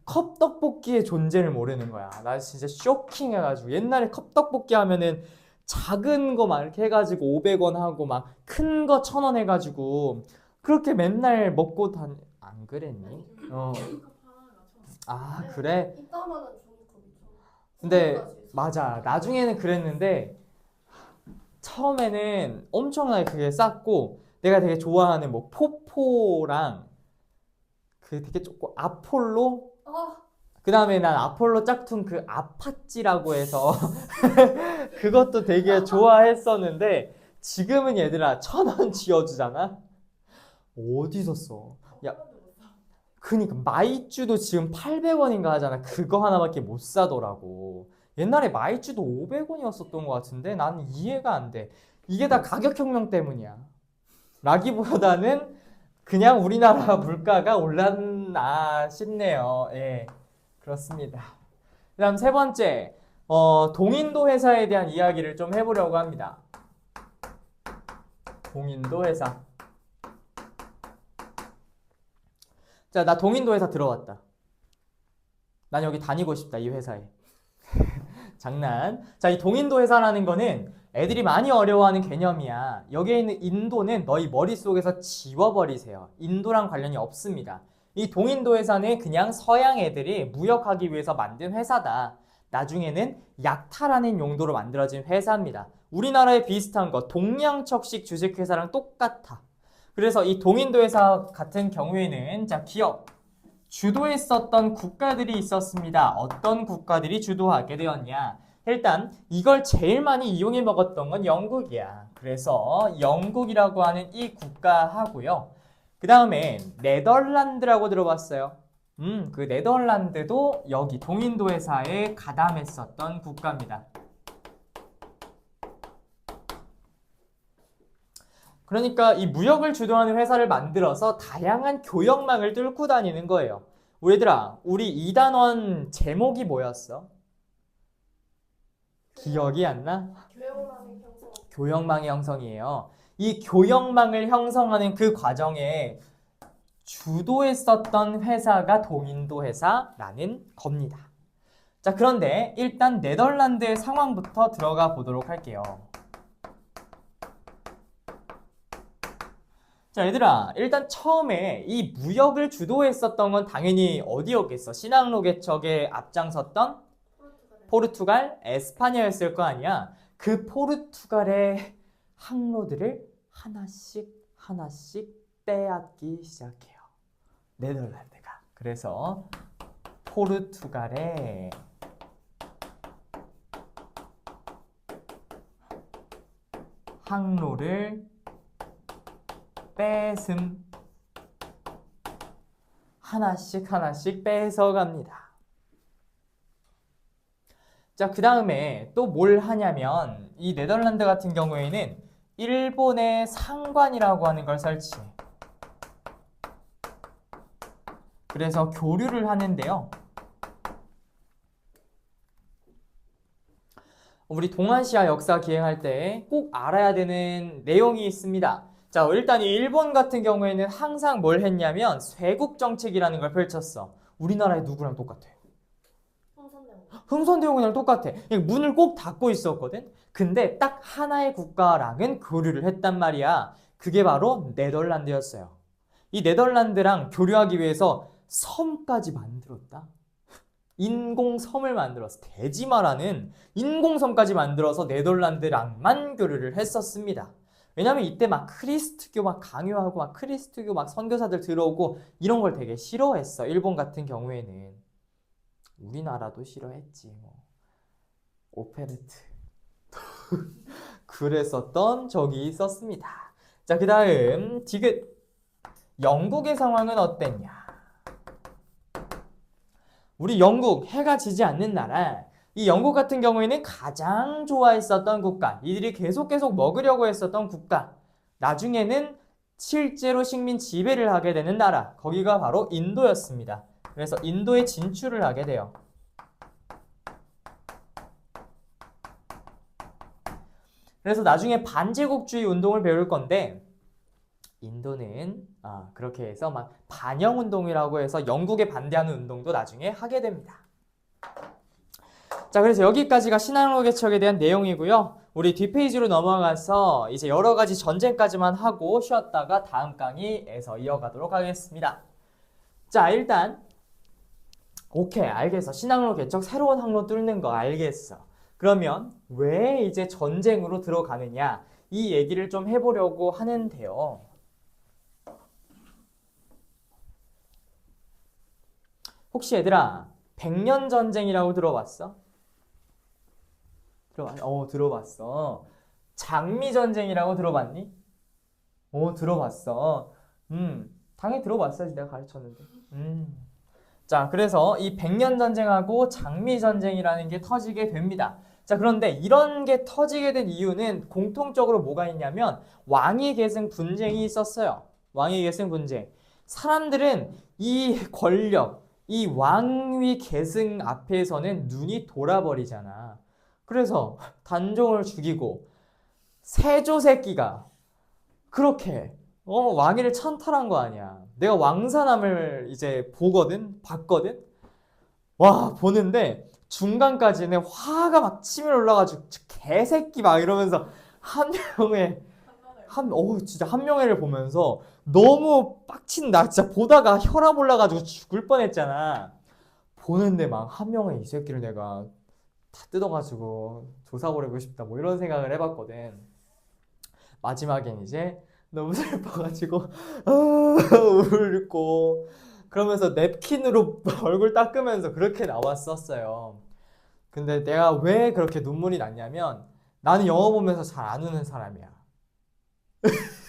컵떡볶이의 존재를 모르는 거야. 나 진짜 쇼킹해가지고 옛날에 컵떡볶이 하면은 작은 거 막 이렇게 해가지고 500원 하고 막 큰 거 1,000원 해가지고 그렇게 맨날 먹고 안 그랬니? 그래? 이따만한 종이컵이 근데 맞아. 나중에는 그랬는데 처음에는 엄청나게 그게 쌌고 내가 되게 좋아하는 뭐 포포랑 그 되게 조금 아폴로 그 다음에 난 아폴로 짝퉁 그 아파찌라고 해서 그것도 되게 좋아했었는데 지금은 얘들아 1,000원 쥐어주잖아? 어디서 써? 야, 그니까 마이쮸도 지금 800원인가 하잖아. 그거 하나밖에 못 사더라고. 옛날에 마이쮸도 500원이었었던 것 같은데 나는 이해가 안 돼. 이게 다 가격혁명 때문이야. 라기보다는 그냥 우리나라 물가가 올랐나 싶네요. 예, 그렇습니다. 그 다음 세 번째, 동인도 회사에 대한 이야기를 좀 해보려고 합니다. 동인도 회사. 자, 나 동인도 회사 들어왔다. 난 여기 다니고 싶다, 이 회사에. 장난. 자, 이 동인도 회사라는 거는 애들이 많이 어려워하는 개념이야. 여기에 있는 인도는 너희 머릿속에서 지워버리세요. 인도랑 관련이 없습니다. 이 동인도 회사는 그냥 서양 애들이 무역하기 위해서 만든 회사다. 나중에는 약탈하는 용도로 만들어진 회사입니다. 우리나라에 비슷한 거 동양척식 주식회사랑 똑같아. 그래서 이 동인도 회사 같은 경우에는 자, 기업 주도했었던 국가들이 있었습니다. 어떤 국가들이 주도하게 되었냐? 일단 이걸 제일 많이 이용해 먹었던 건 영국이야. 그래서 영국이라고 하는 이 국가하고요. 그 다음에 네덜란드라고 들어봤어요. 그 네덜란드도 여기 동인도 회사에 가담했었던 국가입니다. 그러니까 이 무역을 주도하는 회사를 만들어서 다양한 교역망을 뚫고 다니는 거예요. 얘들아, 우리 2단원 제목이 뭐였어? 기억이 안 나? 교역망의 형성. 교역망의 형성이에요. 이 교역망을 형성하는 그 과정에 주도했었던 회사가 동인도 회사라는 겁니다. 자, 그런데 일단 네덜란드의 상황부터 들어가 보도록 할게요. 자, 얘들아, 일단 처음에 이 무역을 주도했었던 건 당연히 어디였겠어? 신항로 개척에 앞장섰던 포르투갈, 에스파냐였을 거 아니야. 그 포르투갈의 항로들을 하나씩 빼앗기 시작해요. 네덜란드가. 그래서 포르투갈의 항로를 하나씩 뺏어갑니다. 자, 그 다음에 또 뭘 하냐면 이 네덜란드 같은 경우에는 일본의 상관이라고 하는 걸 설치해. 그래서 교류를 하는데요. 우리 동아시아 역사 기행할 때 꼭 알아야 되는 내용이 있습니다. 자, 일단 이 일본 같은 경우에는 항상 뭘 했냐면 쇄국 정책이라는 걸 펼쳤어. 우리나라의 누구랑 똑같아? 흥선대원군이랑 똑같아. 문을 꼭 닫고 있었거든. 근데 딱 하나의 국가랑은 교류를 했단 말이야. 그게 바로 네덜란드였어요. 이 네덜란드랑 교류하기 위해서 섬까지 만들었다. 인공섬을 만들었어. 대지마라는 인공섬까지 만들어서 네덜란드랑만 교류를 했었습니다. 왜냐면 이때 막 크리스트교 막 강요하고 막 크리스트교 막 선교사들 들어오고 이런 걸 되게 싫어했어. 일본 같은 경우에는. 우리나라도 싫어했지 뭐. 오페르트. 그랬었던 적이 있었습니다. 자, 그 다음 디귿. 영국의 상황은 어땠냐? 우리 영국, 해가 지지 않는 나라. 이 영국 같은 경우에는 가장 좋아했었던 국가, 이들이 계속 먹으려고 했었던 국가, 나중에는 실제로 식민 지배를 하게 되는 나라, 거기가 바로 인도였습니다. 그래서 인도에 진출을 하게 돼요. 그래서 나중에 반제국주의 운동을 배울 건데 인도는 그렇게 해서 막 반영운동이라고 해서 영국에 반대하는 운동도 나중에 하게 됩니다. 자, 그래서 여기까지가 신항로 개척에 대한 내용이고요. 우리 뒷페이지로 넘어가서 이제 여러 가지 전쟁까지만 하고 쉬었다가 다음 강의에서 이어가도록 하겠습니다. 자, 일단 오케이, 알겠어. 신항로 개척, 새로운 항로 뚫는 거 알겠어. 그러면 왜 이제 전쟁으로 들어가느냐, 이 얘기를 좀 해보려고 하는데요. 혹시 얘들아 100년 전쟁이라고 들어봤어? 들어봤어. 장미전쟁이라고 들어봤니? 들어봤어. 당연히 들어봤어야지, 내가 가르쳤는데. 자, 그래서 이 100년 전쟁하고 장미전쟁이라는 게 터지게 됩니다. 자, 그런데 이런 게 터지게 된 이유는 공통적으로 뭐가 있냐면 왕위 계승 분쟁이 있었어요. 왕위 계승 분쟁. 사람들은 이 권력, 이 왕위 계승 앞에서는 눈이 돌아버리잖아. 그래서 단종을 죽이고 세조 새끼가 그렇게 왕위를 찬탈한 거 아니야. 내가 왕사남을 이제 봤거든. 와, 보는데 중간까지는 화가 막 치밀어 올라가지고 개새끼 막 이러면서 진짜 한 명회를 보면서 너무 빡친다. 진짜 보다가 혈압 올라가지고 죽을 뻔했잖아. 보는데 막 한 명회 이 새끼를 내가 다 뜯어가지고 조사버리고 싶다, 뭐 이런 생각을 해봤거든. 마지막엔 이제 너무 슬퍼가지고 울고 그러면서 냅킨으로 얼굴 닦으면서 그렇게 나왔었어요. 근데 내가 왜 그렇게 눈물이 났냐면 나는 영화 보면서 잘 안 우는 사람이야.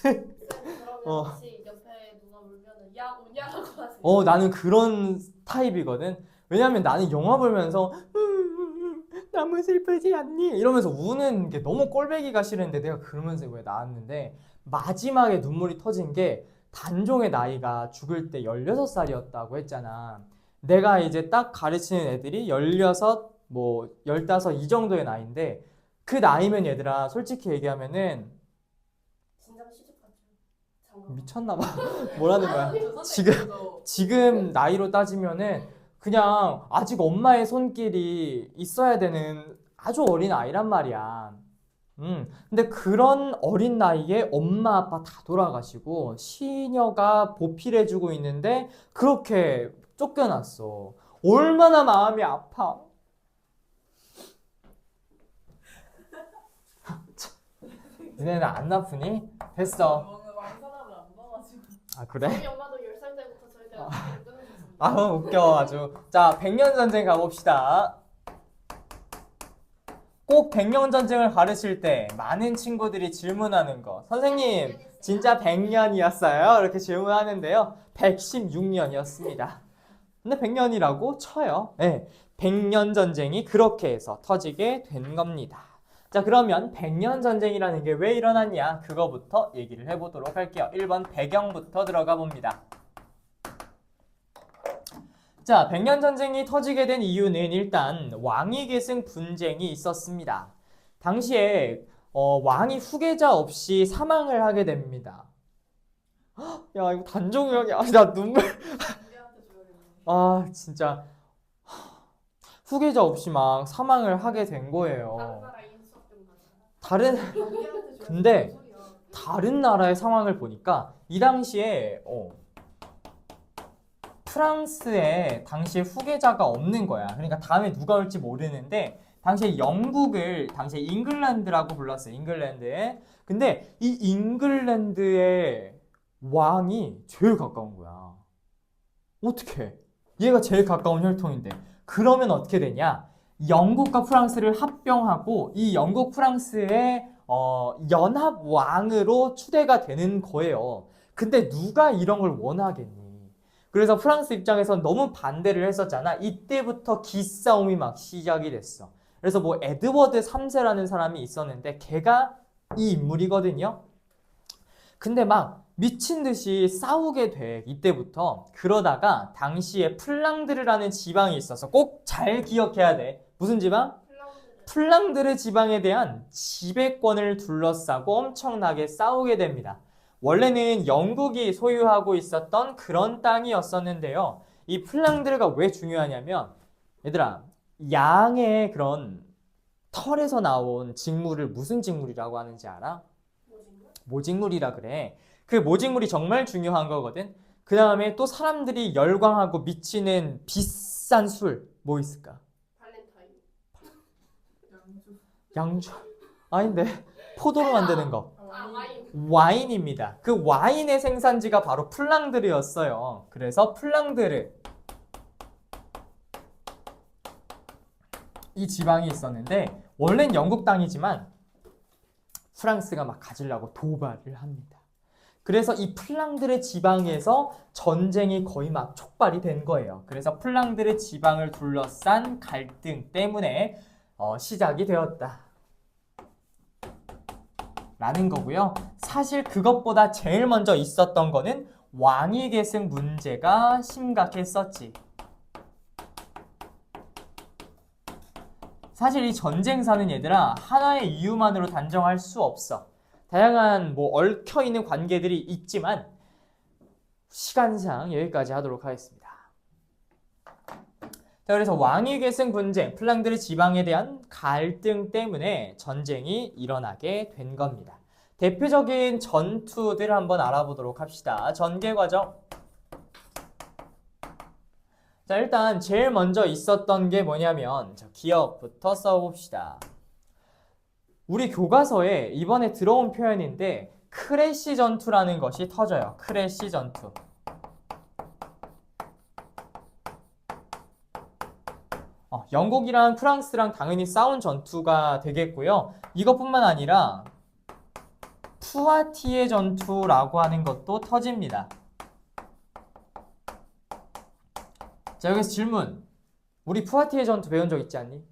그러면 어. 혹시 옆에 누가 울면은 야 우냐라고 하세요? 나는 그런 타입이거든. 왜냐면 나는 영화 보면서 너무 슬프지 않니? 이러면서 우는 게 너무 꼴보기가 싫은데 내가 그러면서 왜 나왔는데 마지막에 눈물이 터진 게 단종의 나이가 죽을 때 16살이었다고 했잖아. 내가 이제 딱 가르치는 애들이 16, 뭐 15 이 정도의 나이인데 그 나이면 얘들아 솔직히 얘기하면은 진작 시집갔죠. 장가. 미쳤나 봐. 뭐라는 거야? 저 지금 선생님도 지금 나이로 따지면은 그냥 아직 엄마의 손길이 있어야 되는 아주 어린 아이란 말이야. 근데 그런 어린 나이에 엄마 아빠 다 돌아가시고 시녀가 보필해주고 있는데 그렇게 쫓겨났어. 얼마나 마음이 아파. 니네는 안 아프니? 됐어. 저는 왕사람을 안 봐가지고 아 그래? 저희 엄마도 10살 때부터 저희 때가 TV를 끊으셨습니다. 아 웃겨 아주. 자, 백년전쟁 가봅시다. 꼭 백년전쟁을 가르칠 때 많은 친구들이 질문하는 거. 선생님, 진짜 100년이었어요? 이렇게 질문하는데요. 116년이었습니다. 근데 100년이라고 쳐요. 네, 백년전쟁이 그렇게 해서 터지게 된 겁니다. 자, 그러면 백년전쟁이라는 게 왜 일어났냐? 그거부터 얘기를 해보도록 할게요. 1번 배경부터 들어가 봅니다. 자, 백년전쟁이 터지게 된 이유는 일단 왕위계승 분쟁이 있었습니다. 당시에 왕이 후계자 없이 사망을 하게 됩니다. 야, 이거 단종이야. 나 눈물. 우리한테 줘야겠네. 아, 진짜 후계자 없이 막 사망을 하게 된 다른 거예요. 나라 인수학 좀 가자. 다른 우리한테 줘야지. 근데 무슨 소리야. 다른 나라의 상황을 보니까 이 당시에 프랑스에 당시에 후계자가 없는 거야. 그러니까 다음에 누가 올지 모르는데 당시에 영국을 당시에 잉글랜드라고 불렀어요. 잉글랜드에. 근데 이 잉글랜드의 왕이 제일 가까운 거야. 어떻게? 얘가 제일 가까운 혈통인데. 그러면 어떻게 되냐? 영국과 프랑스를 합병하고 이 영국 프랑스의 연합 왕으로 추대가 되는 거예요. 근데 누가 이런 걸 원하겠니? 그래서 프랑스 입장에선 너무 반대를 했었잖아. 이때부터 기싸움이 막 시작이 됐어. 그래서 뭐 에드워드 3세라는 사람이 있었는데 걔가 이 인물이거든요. 근데 막 미친 듯이 싸우게 돼. 이때부터. 그러다가 당시에 플랑드르라는 지방이 있어서 꼭 잘 기억해야 돼. 무슨 지방? 플랑드르 지방에 대한 지배권을 둘러싸고 엄청나게 싸우게 됩니다. 원래는 영국이 소유하고 있었던 그런 땅이었었는데요. 이 플랑드르가 왜 중요하냐면 얘들아, 양의 그런 털에서 나온 직물을 무슨 직물이라고 하는지 알아? 모직물이라 그래. 그 모직물이 정말 중요한 거거든. 그 다음에 또 사람들이 열광하고 미치는 비싼 술 뭐 있을까? 발렌타인. 양주. 양주? 아닌데 포도로 만드는 거. 아 와인. 와인입니다. 그 와인의 생산지가 바로 플랑드르였어요. 그래서 플랑드르 이 지방이 있었는데 원래는 영국 땅이지만 프랑스가 막 가지려고 도발을 합니다. 그래서 이 플랑드르 지방에서 전쟁이 거의 막 촉발이 된 거예요. 그래서 플랑드르 지방을 둘러싼 갈등 때문에 시작이 되었다. 라는 거고요. 사실 그것보다 제일 먼저 있었던 거는 왕위 계승 문제가 심각했었지. 사실 이 전쟁사는 얘들아 하나의 이유만으로 단정할 수 없어. 다양한 뭐 얽혀있는 관계들이 있지만 시간상 여기까지 하도록 하겠습니다. 자, 그래서 왕위 계승 분쟁, 플랑드르 지방에 대한 갈등 때문에 전쟁이 일어나게 된 겁니다. 대표적인 전투들 한번 알아보도록 합시다. 전개 과정. 자, 일단 제일 먼저 있었던 게 뭐냐면 기억부터 써봅시다. 우리 교과서에 이번에 들어온 표현인데 크래시 전투라는 것이 터져요. 크래시 전투. 영국이랑 프랑스랑 당연히 싸운 전투가 되겠고요. 이것뿐만 아니라 푸아티에 전투라고 하는 것도 터집니다. 자, 여기서 질문. 우리 푸아티에 전투 배운 적 있지 않니?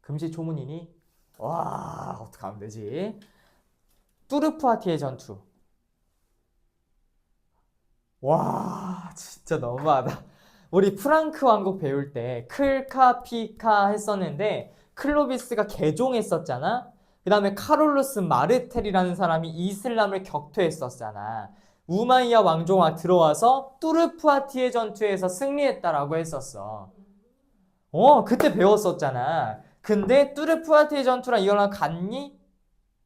금시초문이니? 와, 어떻게 하면 되지? 뚜르푸아티에 전투. 와, 진짜 너무하다. 우리 프랑크 왕국 배울 때 클카 피카 했었는데 클로비스가 개종했었잖아. 그 다음에 카롤루스 마르텔이라는 사람이 이슬람을 격퇴했었잖아. 우마이야 왕조가 들어와서 뚜르푸아티에 전투에서 승리했다라고 했었어. 그때 배웠었잖아. 근데 뚜르푸아티에 전투랑 이거랑 같니?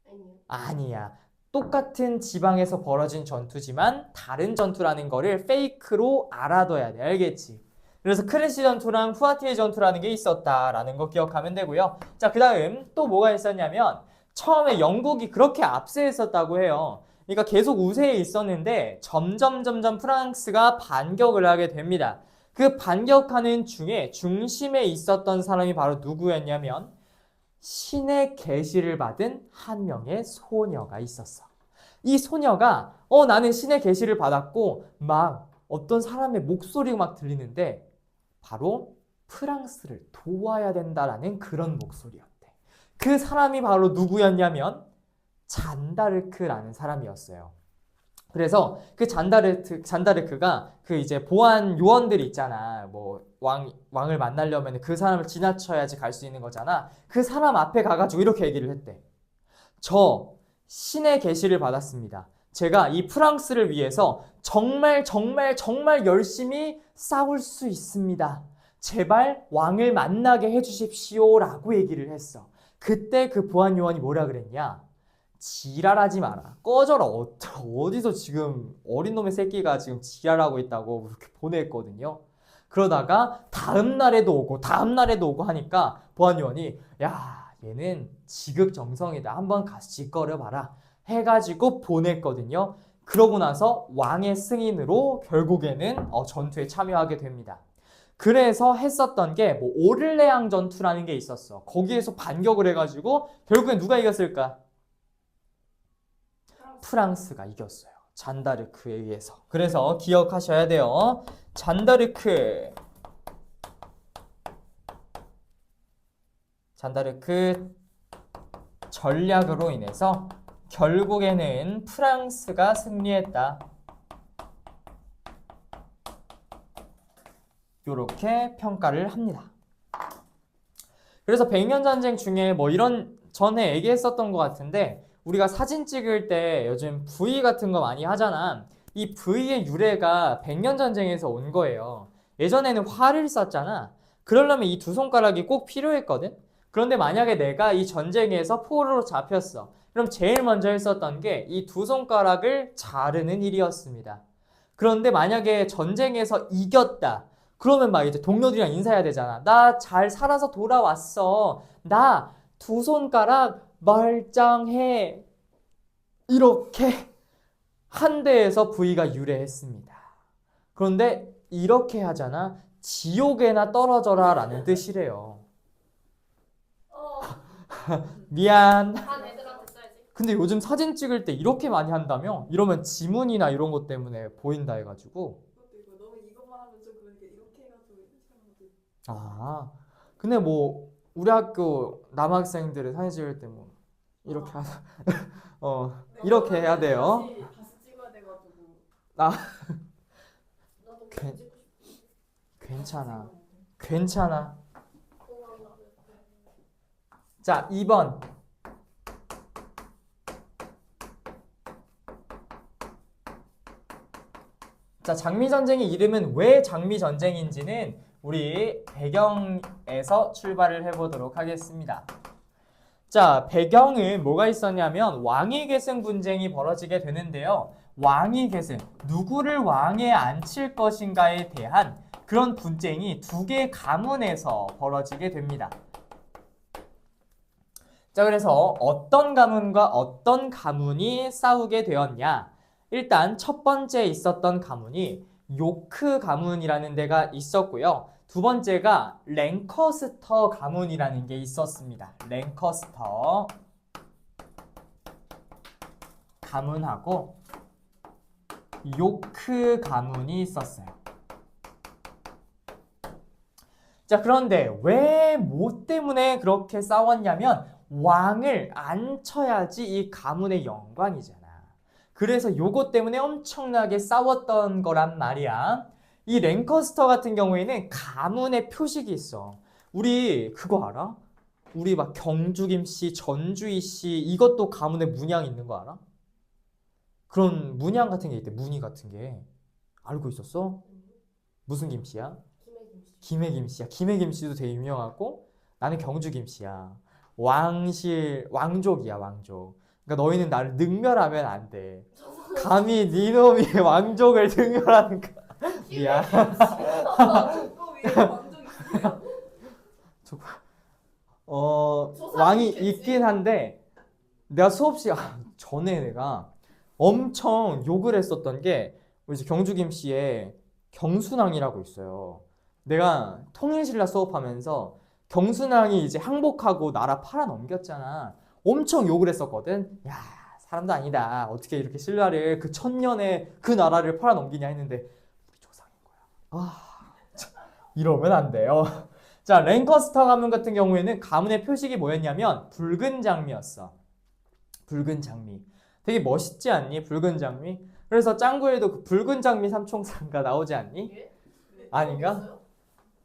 아니요. 아니야. 똑같은 지방에서 벌어진 전투지만 다른 전투라는 거를 페이크로 알아둬야 돼. 알겠지? 그래서 크레시 전투랑 푸아티에 전투라는 게 있었다라는 거 기억하면 되고요. 자, 그 다음 또 뭐가 있었냐면 처음에 영국이 그렇게 압세했었다고 해요. 그러니까 계속 우세에 있었는데 점점 프랑스가 반격을 하게 됩니다. 그 반격하는 중에 중심에 있었던 사람이 바로 누구였냐면 신의 계시를 받은 한 명의 소녀가 있었어. 이 소녀가 나는 신의 계시를 받았고 막 어떤 사람의 목소리가 막 들리는데 바로 프랑스를 도와야 된다라는 그런 목소리였대. 그 사람이 바로 누구였냐면 잔다르크라는 사람이었어요. 그래서 그 잔다르크가 그 이제 보안 요원들 있잖아. 뭐 왕을 만나려면 그 사람을 지나쳐야지 갈 수 있는 거잖아. 그 사람 앞에 가가지고 이렇게 얘기를 했대. 저 신의 계시를 받았습니다. 제가 이 프랑스를 위해서 정말 열심히 싸울 수 있습니다. 제발 왕을 만나게 해주십시오라고 얘기를 했어. 그때 그 보안 요원이 뭐라 그랬냐? 지랄하지 마라. 꺼져라. 어디서 지금 어린 놈의 새끼가 지금 지랄하고 있다고 그렇게 보냈거든요. 그러다가 다음 날에도 오고 하니까 보안요원이 야, 얘는 지극정성이다. 한번 가서 짓거려봐라 해가지고 보냈거든요. 그러고 나서 왕의 승인으로 결국에는 전투에 참여하게 됩니다. 그래서 했었던 게 뭐 오를레앙 전투라는 게 있었어. 거기에서 반격을 해가지고 결국엔 누가 이겼을까? 프랑스가 이겼어요. 잔다르크에 의해서. 그래서 기억하셔야 돼요. 잔다르크 전략으로 인해서 결국에는 프랑스가 승리했다. 이렇게 평가를 합니다. 그래서 백년전쟁 중에 뭐 이런 전에 얘기했었던 것 같은데 우리가 사진 찍을 때 요즘 V 같은 거 많이 하잖아. 이 V의 유래가 백년전쟁에서 온 거예요. 예전에는 활을 쐈잖아. 그러려면 이 두 손가락이 꼭 필요했거든. 그런데 만약에 내가 이 전쟁에서 포로로 잡혔어. 그럼 제일 먼저 했었던 게 이 두 손가락을 자르는 일이었습니다. 그런데 만약에 전쟁에서 이겼다. 그러면 막 이제 동료들이랑 인사해야 되잖아. 나 잘 살아서 돌아왔어. 나 두 손가락 말짱해. 이렇게 한 대에서 V가 유래했습니다. 그런데 이렇게 하잖아. 지옥에나 떨어져라 라는 뜻이래요. 미안. 반 애들한테 써야지. 근데 요즘 사진 찍을 때 이렇게 많이 한다며? 이러면 지문이나 이런 것 때문에 보인다 해가지고. 그것도 있고 너무 이것만 하면 좀 그러니까 이렇게 해가지고 이렇게 하는 것도 있고. 아, 근데 뭐 우리 학교 남학생들은 사진 찍을 때 뭐 이렇게 하자. 이렇게 해야 돼요. 다시 찍어야 돼가지고. 나도 괜- 찍고 싶어. 괜찮아. 괜찮아. 공항 가면. 자, 2번. 자, 장미전쟁의 이름은 왜 장미전쟁인지는 우리 배경에서 출발을 해보도록 하겠습니다. 자, 배경은 뭐가 있었냐면 왕위 계승 분쟁이 벌어지게 되는데요. 왕위 계승, 누구를 왕에 앉힐 것인가에 대한 그런 분쟁이 두 개의 가문에서 벌어지게 됩니다. 자, 그래서 어떤 가문과 어떤 가문이 싸우게 되었냐? 일단 첫 번째 있었던 가문이 요크 가문이라는 데가 있었고요. 두 번째가 랭커스터 가문이라는 게 있었습니다. 랭커스터 가문하고 요크 가문이 있었어요. 자, 그런데 왜 뭐 때문에 그렇게 싸웠냐면 왕을 안 쳐야지 이 가문의 영광이잖아. 그래서 요것 때문에 엄청나게 싸웠던 거란 말이야. 이 랭커스터 같은 경우에는 가문의 표식이 있어. 우리 그거 알아? 우리 막 경주김씨, 전주이씨 이것도 가문의 문양 있는 거 알아? 그런 문양 같은 게 있대. 무늬 같은 게. 알고 있었어? 무슨 김씨야? 김해김씨야. 김해김씨도 되게 유명하고 나는 경주김씨야. 왕족이야, 왕족. 그러니까 너희는 나를 능멸하면 안 돼. 감히 네 놈이 왕족을 능멸하는 거. 미안. 저거 위에 완전 있어요. 왕이 있긴 한데 내가 수없이 전에 내가 엄청 욕을 했었던 게 이제 경주김씨의 경순왕이라고 있어요. 내가 통일신라 수업하면서 경순왕이 이제 항복하고 나라 팔아넘겼잖아. 엄청 욕을 했었거든. 야, 사람도 아니다. 어떻게 이렇게 신라를 그 천년에 그 나라를 팔아넘기냐 했는데 우리 조상인 거야. 이러면 안 돼요. 자, 랭커스터 가문 같은 경우에는 가문의 표식이 뭐였냐면 붉은 장미였어. 붉은 장미. 되게 멋있지 않니? 붉은 장미. 그래서 짱구에도 그 붉은 장미 삼총사가 나오지 않니? 예? 아닌가?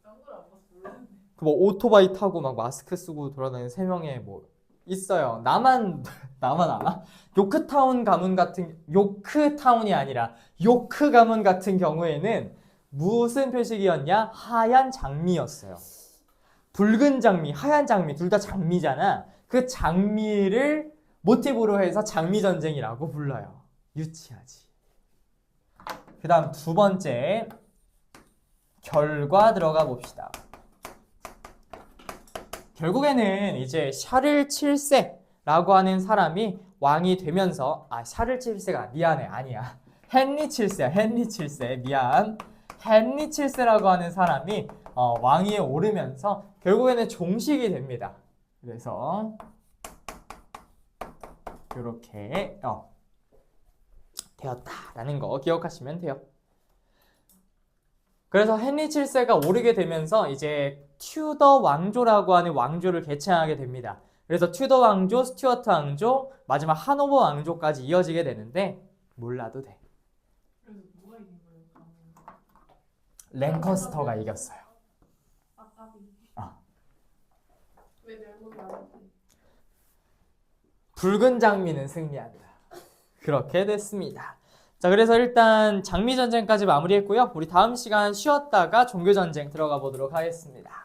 짱구를 안 봐서 몰랐는데. 그 뭐 오토바이 타고 막 마스크 쓰고 돌아다니는 세 명의 뭐 있어요. 나만 알아? 요크타운 가문 같은 요크타운이 아니라 요크 가문 같은 경우에는 무슨 표식이었냐? 하얀 장미였어요. 붉은 장미, 하얀 장미 둘 다 장미잖아. 그 장미를 모티브로 해서 장미 전쟁이라고 불러요. 유치하지. 그다음 두 번째 결과 들어가 봅시다. 결국에는 이제 샤를 7세라고 하는 사람이 왕이 되면서 샤를 7세가 미안해. 아니야. 헨리 7세야. 헨리 7세. 미안. 헨리 7세라고 하는 사람이 왕위에 오르면서 결국에는 종식이 됩니다. 그래서 이렇게 되었다라는 거 기억하시면 돼요. 그래서 헨리 7세가 오르게 되면서 이제 튜더 왕조라고 하는 왕조를 개최하게 됩니다. 그래서 튜더 왕조, 스튜어트 왕조, 마지막 하노버 왕조까지 이어지게 되는데 몰라도 돼. 그래서 누가 이긴 거예요? 가문? 랭커스터가 이겼어요. 아까비. 왜 멸망이 안 돼? 붉은 장미는 승리한다. 그렇게 됐습니다. 자, 그래서 일단 장미 전쟁까지 마무리했고요. 우리 다음 시간 쉬었다가 종교 전쟁 들어가 보도록 하겠습니다.